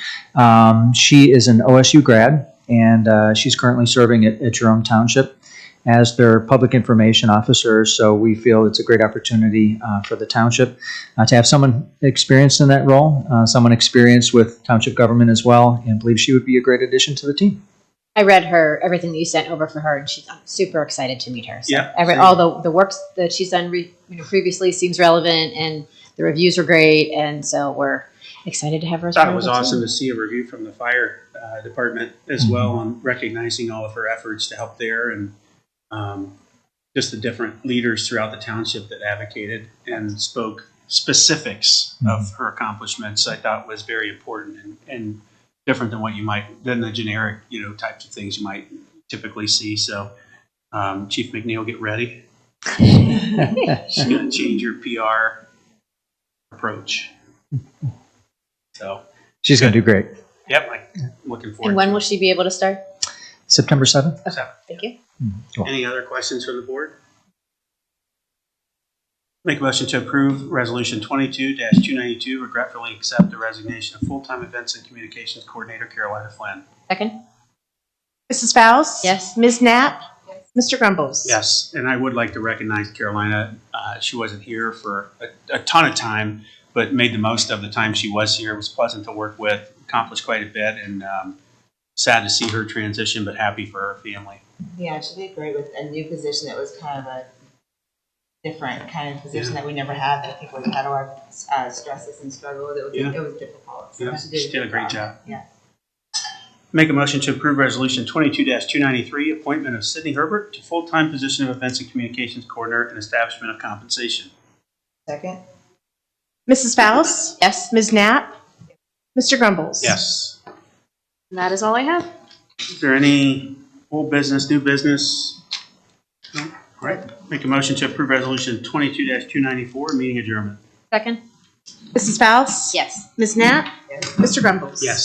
She is an OSU grad, and she's currently serving at Jerome Township as their public information officer. So we feel it's a great opportunity for the township to have someone experienced in that role, someone experienced with township government as well, and believe she would be a great addition to the team. I read everything that you sent over for her, and I'm super excited to meet her. So Yeah, all the work that she's done previously seems relevant, and the reviews are great, and so we're excited to have her. I thought it was awesome to see a review from the fire department as well on recognizing all of her efforts to help there, and just the different leaders throughout the township that advocated and spoke specifics of her accomplishments. I thought was very important and different than the generic, types of things you might typically see. So, Chief McNeil, get ready. She's going to change your PR approach. So, She's going to do great. yep, I'm looking forward. And when will she be able to start? September 7th. So, Thank you. Cool. any other questions from the board? Make a motion to approve resolution 22-292, regretfully accept the resignation of full-time events and communications coordinator Carolina Flynn. Second? Mrs. Faust? Yes. Ms. Knapp? Mr. Grumbles? Yes, and I would like to recognize Carolina. She wasn't here for a ton of time, but made the most of the time she was here. It was pleasant to work with, accomplished quite a bit, and sad to see her transition, but happy for her family. Yeah, she did great with a new position that was kind of a different kind of position that we never had. That I think we had our stresses and struggle with. It was difficult. So Yeah, she did a great job. Yeah. Make a motion to approve resolution 22-293, appointment of Sydney Herbert to full-time position of events and communications coordinator and establishment of compensation. Second. Mrs. Faust? Yes. Ms. Knapp? Mr. Grumbles? Yes. And that is all I have. Is there any old business, new business? No? All right. Make a motion to approve resolution 22-294, meeting adjournment. Second? Mrs. Faust? Yes. Ms. Knapp? Yes. Mr. Grumbles? Yes.